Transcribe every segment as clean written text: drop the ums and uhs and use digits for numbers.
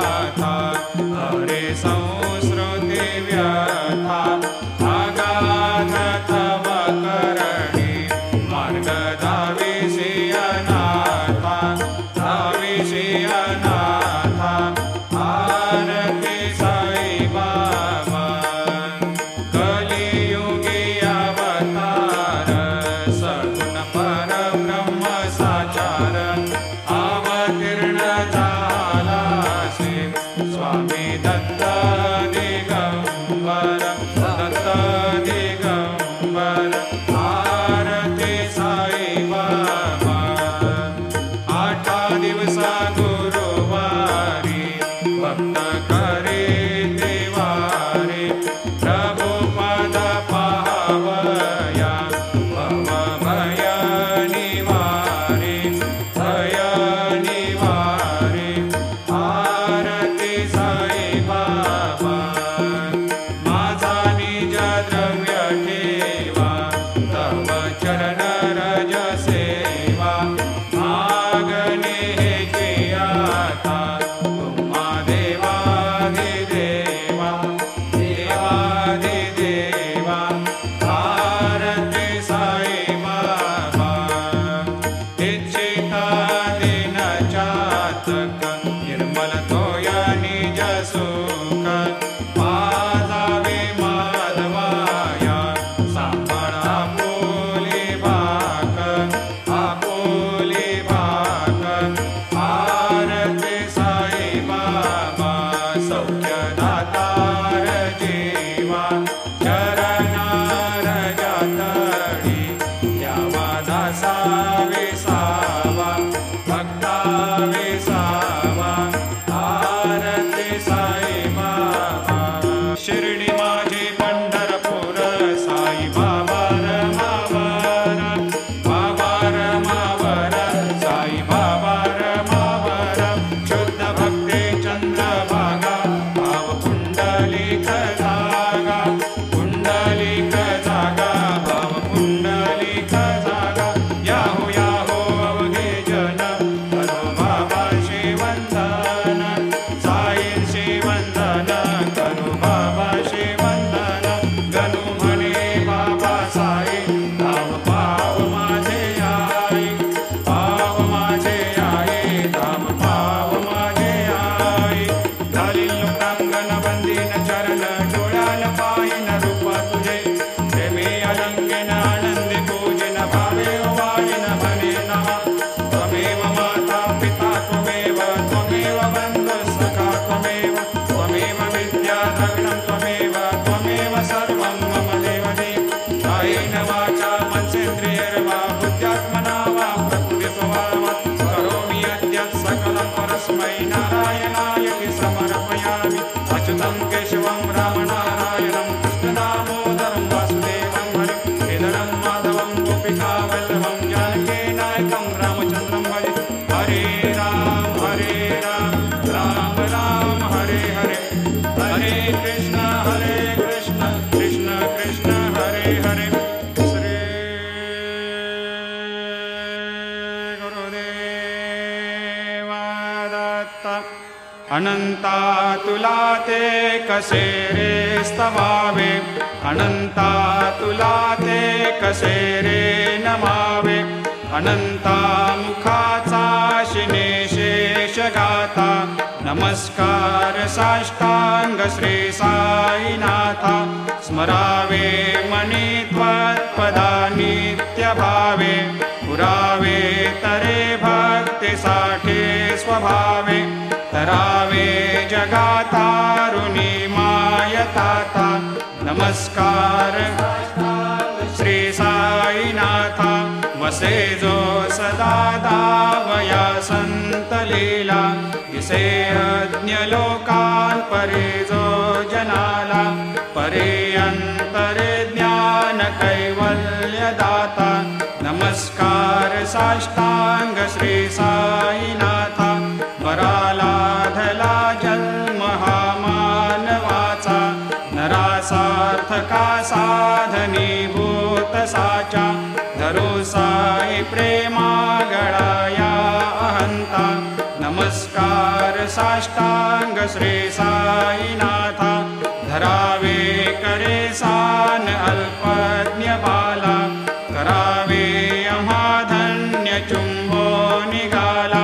नाथा हरे संस्कृती व्यथा अगाध तव करणी मार्ग धाविषि अनाथा धाविषि अनाथा आरती साई बाबा कलियुगी अवतार सगुण परब्रह्म साचार अवतीर्ण झाला शिव स्वामी दत्त दिगंबर दत्त दिगंबर आरती साई बाबा आठा दिवसा गुरुवारी भक्त करे देवारे प्रभु पद पावया भव भय निवारे भय निवारे आरती साई बाबा माझा निज द्रव्य ठेवा तव चरण रज सेवा मागणे हेची आता तुम्हा देवाधिदेवा देवाधिदेवा आरती साई बाबा इच्छिता दिन चातक निर्मल तोया निज सुख पाजावे माधवाया सांभाळ आपुली भाक आपुली भाक आरती साई बाबा सौख्य दातार जीवा चरणार जातडी यावा दासा विसावा भक्ता विसावा आरती साई बाबा शिर्डी माझी पंढरपूर साई बाबा रमावर बाबा रमावर साई बाबा रमावर शुद्ध भक्ती चंद्रभागा भाव पुंडलिक जागा पुंडलिक जागा भाव पुंडलिक जागा याहो याहो अवघे जन करो बाबा शिवंदन साईंशी वंदन करो बाबा शिवंदन गणू म्हणे बाबा साई धाव पाव माझे आई पाव माझे आई धाव पाव माझे आई झाली लोकांगण बंदीन चरण डोळ्याला पाहिन रूप तुझे प्रेमी अलंकेन आनंदी पूजिन भावे वाजिन म्हणे नमः त्वमेव माता पिता त्वमेव त्वमेव बंधु सखा त्वमेव त्वमेव विद्या द्रविणं त्वमेव त्वमेव सर्वं मम देवदेव कायेन वाचा मनसेन्द्रियैर्वा बुद्ध्यात्मना वा प्रकृतिस्वभावात् करोमि यद्यत् सकलं परस्मै नारायणायति समर्पयामि अच्युतं केशवं रामनारायणं कृष्णदामोदरं वासुदेवं हरिं केदारं माधवं गोपिकावल्लभं जानकीनायकं रामचन्द्रं भजे हरे राम राम राम हरे हरे हरे कृष्ण कृष्ण कृष्ण हरे हरे श्री गुरुदेव दत्त अनंता तुला ते कसे रे स्तवावे अनंता तुला ते कसे रे नमावे अनंता मुखाचा शिने शेष गाता नमस्कार साष्टांग श्री साईनाथा स्मरावे मनी त्वत्पदा नित्य भावे पुरावे तरे भक्तीसाठी स्वभावे तरावे जगातारुणी मायताता नमस्कार श्री साईनाथा वसे जो सदा दावया संत लीला इसे अज्ञ लोकान परे जो जनाला परे अंतरे ज्ञान कैवल्य दाता नमस्कार साष्टांग श्री साईनाथा वराला धला जन्म हा मानवाचा नरासार्थका साधनीभूत साचा धरो साई प्रेमा गळाया अहंता नमस्कार साष्टांग श्री साईनाथ धरावे करे सान अल्पज्ञ बाला करावे अमाधन्य चुंबो निगाला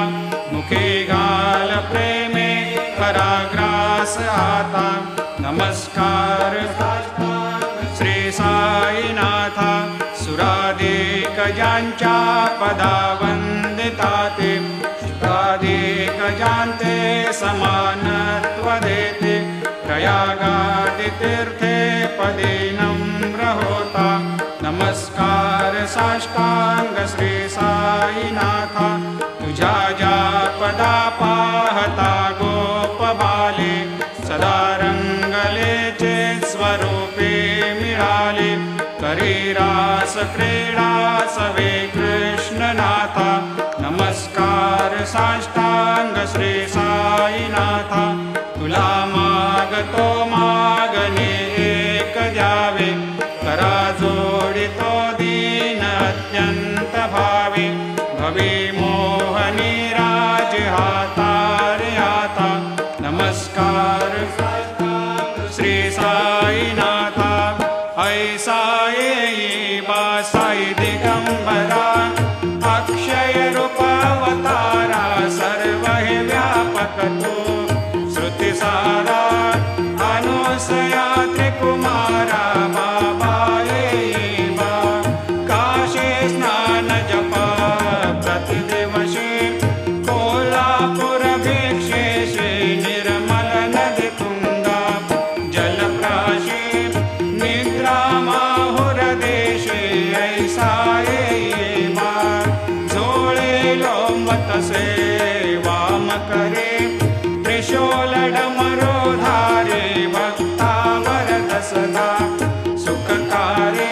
मुखे गाल प्रेमे कराग्रास आता नमस्कार श्री साईनाथ सुराधिक ज्यांच्या पदा वंदिता ते शुकाधिक ज्यांते समानत्व देते प्रयागादि तीर्थे पदे नम्र होता नमस्कार साष्टांग श्री साईनाथ तुझ्या ज्या पदा पाहता गोप बाले सदा रंगलेचे स्वरूपे मिळाले करी रास क्रीडा सवे कृष्णनाथ नमस्कार साष्टांग श्री साईनाथ तुला मागतो मागणे एक द्यावे करा जोडितो दीन अत्यंत भावे भवे मोहनी राज हातारे आता नमस्कार श्री साईनाथ ऐसा येई बा साई दिगंबरा अक्षय रूपावतारा सर्व हे व्यापक तू श्रुतिसारा अनुसया त्रिकुमारा बाबा येई बा काशी स्नान जप प्रतिदिवशी कोल्हापुर भिक्षेशी निर्मल नदी तुंगा जलप्राशी निद्रा माहुर देशे ऐसा येई बा झोळे लोमतसे वाम करे त्रिशूल डमरो धारे भक्ता वरद सदा सुखकारे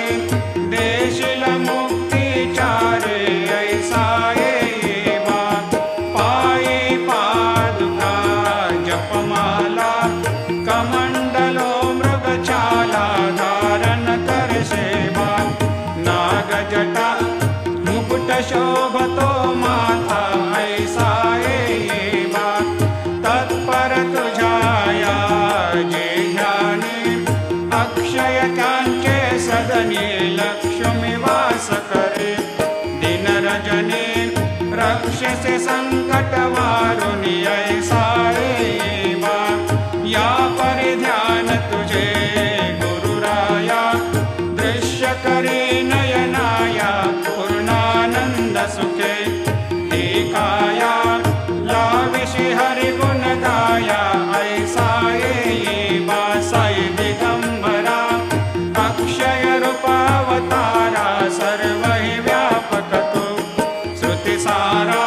देशिल मुक्तिचारे ऐसा येई बा पायी पादुका जपमाला कमंडलो मृगछाला धारण कर सेवा नागजटा मुकुट शोभतो माथा ऐसा येई बा तत्पर तुझाया जे ध्याने अक्षय त्यांचे सदने लक्ष्मी वास करे दिन रजने रक्षसे संकट वारुणी ऐसा येई बा या परिध्यान तुझे गुरुराया दृश्य करे नयनाया पूर्णानंद सुखे एकाया लाविषि हरि गुण गाया ऐसा येई बा साई दिगंबरा अक्षय रूपावतारा सर्व हि व्यापक तू श्रुतिसारा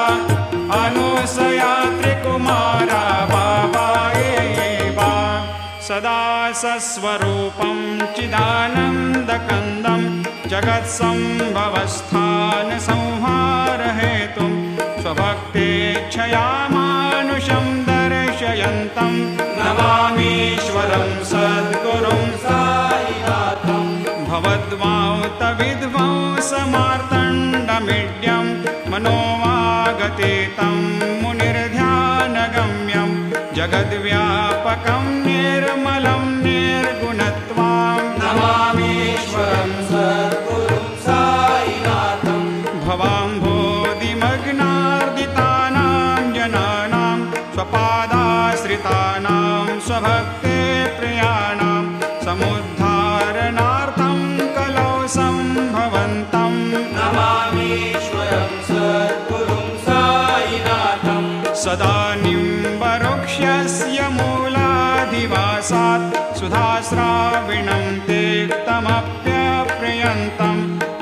अनुसया त्रिकुमारा बाबा येई बा सदा सस्वरूपं चिदानन्दकन्दं जगत्सम्भवस्थान संहार हेतुं स्वभक्तेच्छया मानुषं दर्शयन्तं नमामीश्वरं सद्गुरुं साईनाथं भवद्वांतविध्वंसमार्तण्डमीड्यं मनोवागतीतं मुनिर्ध्यानगम्यं जगद्व्यापकं निर्मलं निर्गुणत्वां नमामीश्वरं सद्गुरुं साईनाथं भवाम्भोधिमग्नार्दितानां जनानां स्वपादाश्रितानां स्वभक्ते प्रियाणां समुद्धारणार्थं कलौ सम्भवन्तं नमामीश्वरं सद्गुरुं साईनाथं सदा निम्बवृक्षस्य मूलाधिवासात् सुधास्राविणं तीक्तमप्यप्रियन्तं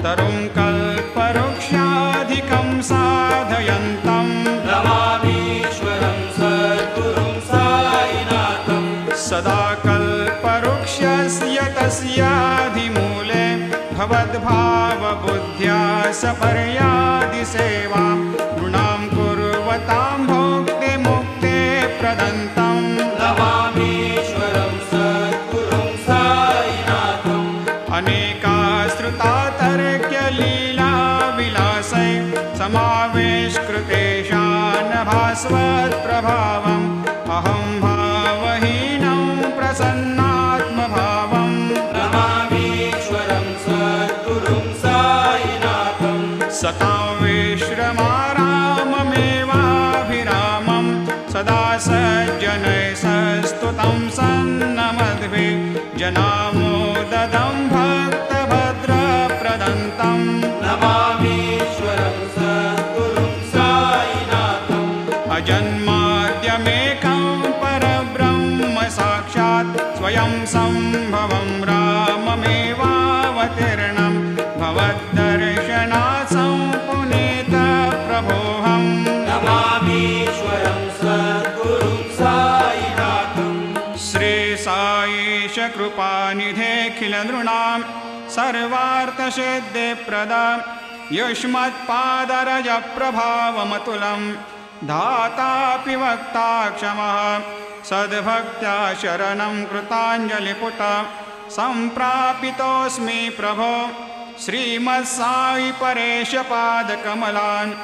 तरुं कल्पवृक्षाधिकं साधयन्तं नमामीश्वरं सद्गुरुं साईनाथं सदा कल्पवृक्षस्य तस्याधिमूले भवद्भावबुद्ध्या सपर्यादिसेवा नृणां कुर्वतां भोक्तिमुक्ते प्रदन्तं नमामीश्वरं सद्गुरुं साईनाथम् अनेकाश्रुता तर्क्यलीलाविलासै समावेशकृतेशान् भास्वत्प्रभावं स्तुतं सन्नमद्भि जनामोददं भक्तभद्रप्रदन्तं नमामीश्वरं सद्गुरुं साईनाथम् अजन्माद्यमेकं परब्रह्म साक्षात् स्वयं सम्भवं राममेवावतीर्णं भवद्दर्शनात् सम्पुनीतप्रभोऽहम् नमामीश्वरं सद्गुरुं साईनाथम् श्रीसाईश कृपानिधेऽखिलनृणां सर्वार्थसिद्धिप्रदा युष्मत्पादरजप्रभावमतुलं धातापि वक्ता क्षमः सद्भक्त्या शरणं कृताञ्जलिपुट सम्प्रापितोऽस्मि प्रभो श्रीमत्साई परेशपादकमलान्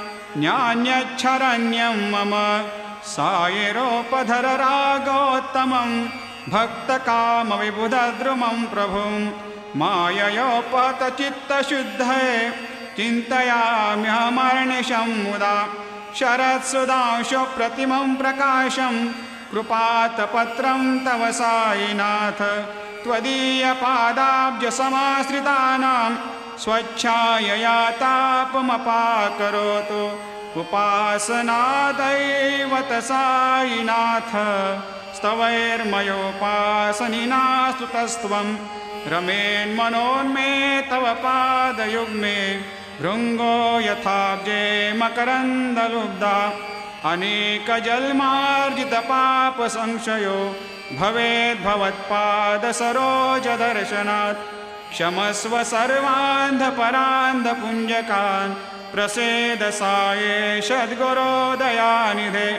न्यान्यच्छरण्यं मम सायिरोपधर रागोत्तमं भक्तकामविबुधद्रुमं प्रभुं माययोपहतचित्तशुद्धये चिन्तयाम्यहमर्निशं मुदा शरत्सुधांशुप्रतिमं प्रकाशं कृपातपत्रं तव साईनाथ त्वदीयपादाब्जसमाश्रितानां स्वच्छायया तापमपाकरोतु उपासनादैवत साईनाथ स्तवैर्मयोपासनिना स्तुतस्त्वं रमेन्मनोन्मे तव पादयुग्मे भृङ्गो यथाब्जे मकरन्दलुब्धा अनेकजन्मार्जितपापसंशयो भवेद्भवत्पादसरोजदर्शनात् क्षमस्व सर्वान्धपरान्धपुञ्जकान् प्रसेद साये सद्गुरोदयानिधे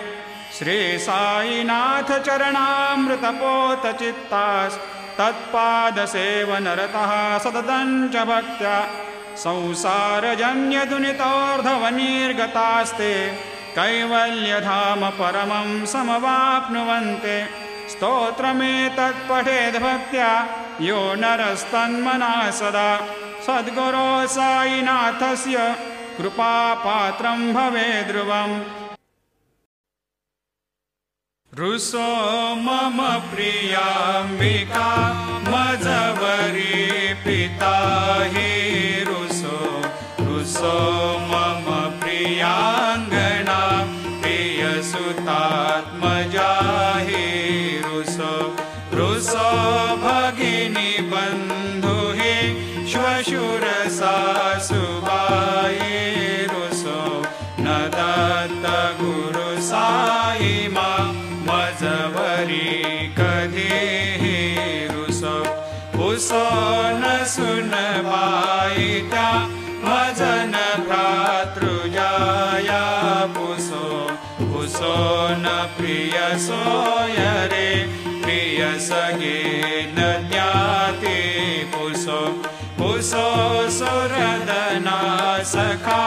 श्री साईनाथ चरणामृतपोतचित्तास् तत्पादसेवनरतः सततं च भक्त्या संसारजन्यदुनितोर्धवनिर्गतास्ते कैवल्यधाम परमं समवाप्नुवन्ते स्तोत्रमेतत्पठेद्भक्त्या यो नरस्तन्मना सदा सद्गुरो साईनाथस्य कृपापात्रं भवेद्ध्रुवम् रुसो मम प्रियाम्बिका मजवरी पिता हि रुसो रुसो मम प्रियाङ्गना प्रियसुतात्मजा हि रुसो रुसो भगिनी बन्धु हि श्वशुरसासुबाई रुसो न दत्त गुरु साई मा मजवरी कधी रुसो पुसो न सुनबाई त्या मजन भ्रातृजाया पुसो पुसो न प्रिय सोयरे प्रिय सगे न ज्ञाते पुसो पुसो सुरदना सखा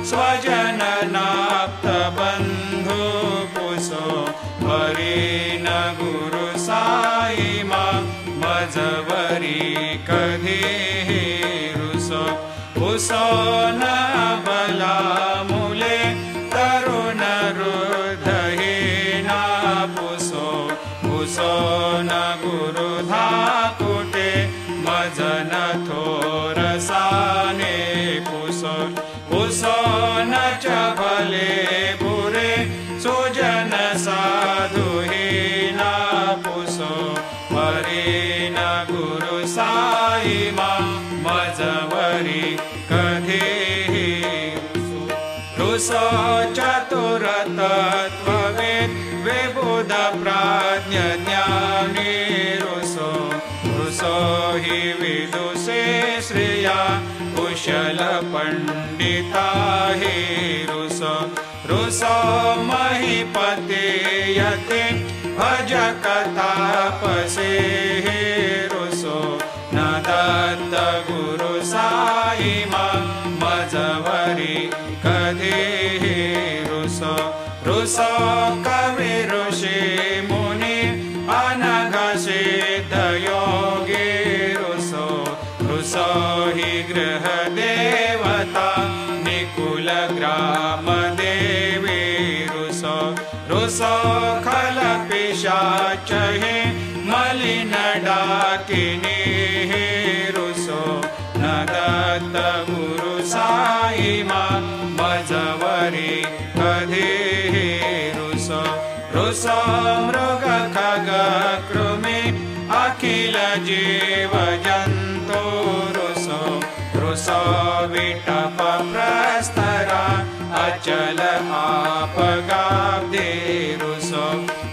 स्वजननाप्त बन्धु पुसो हरि न गुरु साई मा मजवरी कधी रुसो पुसो न बला मूले तरुण रुद्धहीना पुसो पुसो न गुरु धाकुटे मजन थोरसाने पुसो पुसो न च भले बुरे सुजन साधुहीना पुसो हरि न गुरु साई मा मजवरी कधी रुसो चतुरतत्त्ववेद विबुध प्राज्ञ ज्ञानी रुसो रुसो हि विदुषे श्रिया कुशल पंडिता हि रुसो रुसो महीपते यते भजकतापसे रुसो न दत्त गुरु साई मा मजवरी कधी रुसो रुसो कवि ऋषि मुनि अनघ सिद्ध योगी रुसो रुसो हि गृह देवता निकुल ग्राम देवी रुसो रुसो खलपि पिशाच हे मलिन डाकिनी रुसो न दत्त गुरु साई मजवरी कधी रुसो रुसो मृग खग कृमि अखिल जीव जंतु रुसो रुसो विटप प्रस्तरा अचल आपगाब्दे रुसो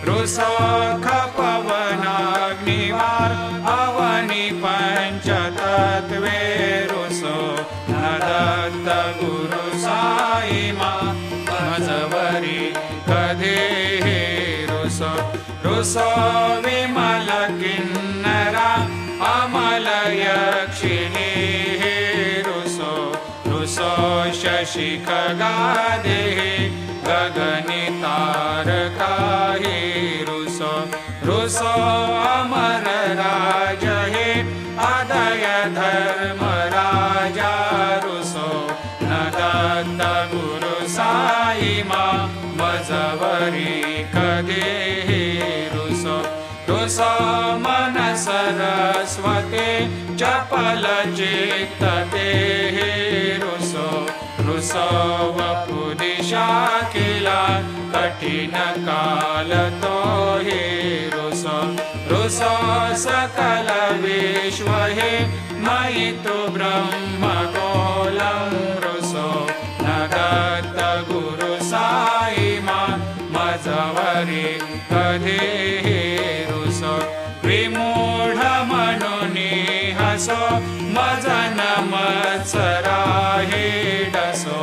रुसो खपवनाग्निवार अवनि पंचतत्वे रुसो न दत्त गुरु साई मजवरी कधी रुसो रुसो विमल किन्नरा अमल यक्षिणी रुसो रुसो शशि खगादे गगनि तारका रुसो रुसो अमर राज हे अदय धर्म राजा रुसो न दत्त गुरु साई मजवरी कधी रुसो रुसो मन सरस्वती चपल चित्तते रुसो रुसो वपुदिशा किला कठिन काल तो हे रुसो रुसो सकल विश्व हे मयि तु ब्रह्म गोलं रुसो न दत्त गुरु साई मजवरी कधी रुसो विमूढ मनुनी हसो मजन मत्सरा हे डसो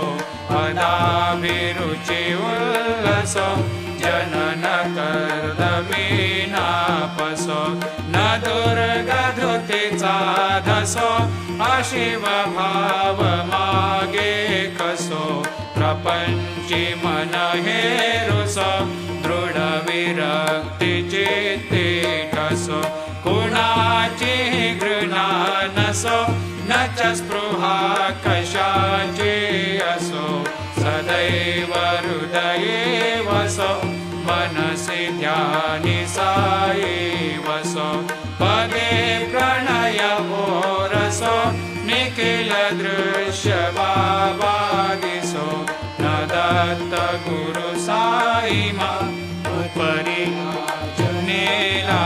पदाभिरुचि उल्लसो जनन कर्दमीनापसो न दुर्गधृतिचा धसो अशिव भाव मागे कसो प्रपंची मन हे रुसो दृढ विरक्ति चित्ते ठसो कुणाची घृणा नसो न च स्पृहा कशाची असो सदैव हृदये वसो मनसि ध्यानि साई वसो पदे प्रणय ओरसो निखिल दृश्य बाबा दिसो न दत्त गुरु साई उपरि जनेला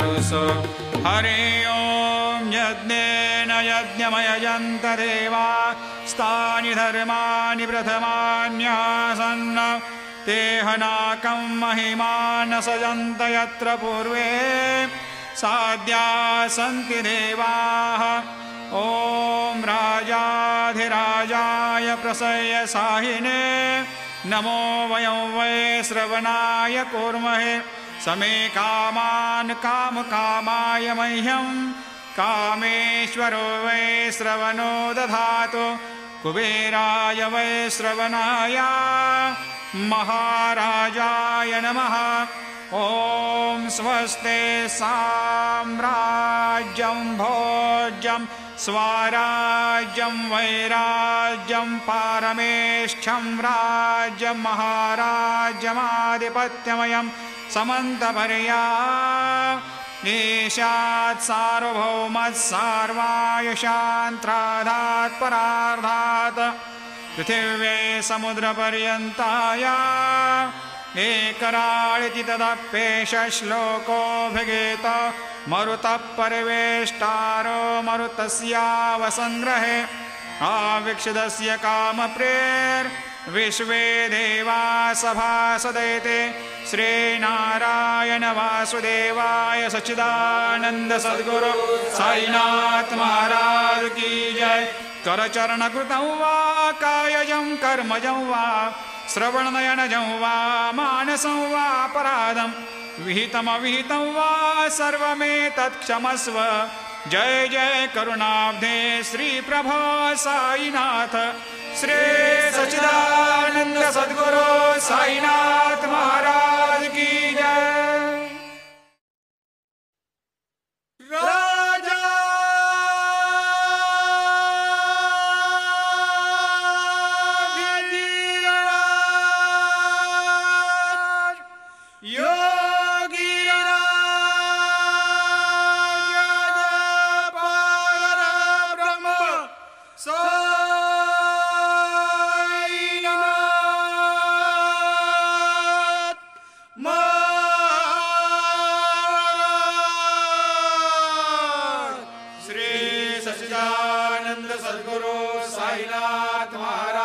रुसो हरि ओम यज्ञेन यज्ञमयजन्त देवा स्थानि धर्माणि प्रथमान्यासन्न तेहनाकं महिमान सजन्त यत्र पूर्वे साद्या सन्ति देवाः ॐ राजाधिराजाय प्रसह्य साहिने नमो वयं वै श्रवणाय कुर्महे समे कामान् कामकामाय मह्यं कामेश्वरो वै श्रवणो दधातु कुबेराय वै श्रवणाय महाराजाय नमः ॐ स्वस्ते साम्राज्यं भोज्यं स्वराज्यं वैराज्यं पारमेष्ठ्यं राज्यं महाराज्यमाधिपत्यमयं समन्तपर्या ईशात् सार्वभौमत् सार्वायुषान्त्राधात् परार्धात् पृथिव्यै समुद्रपर्यन्ताया एकराळिति तदप्येष श्लोकोऽभिगीत मरुतः परिवेष्टारो मरुतस्यावसङ्ग्रहे आवीक्षितस्य कामप्रेर्विश्वे देवा सभासदैते श्रीनारायण वासुदेवाय सच्चिदानन्द सद्गुरु साईनाथ महाराज की जय। करचरणकृतं वा कायजं कर्मजं वा श्रवणनयनजं वा मानसं वा अपराधं विहितमविहितं वा सर्वमेतत् क्षमस्व। जय जय करुणाब्धे श्री प्रभो साईनाथ श्री सच्चिदानंद सद्गुरु साईनाथ महाराज की जय। राजा योगी सद्गुरु साईनाथ महाराज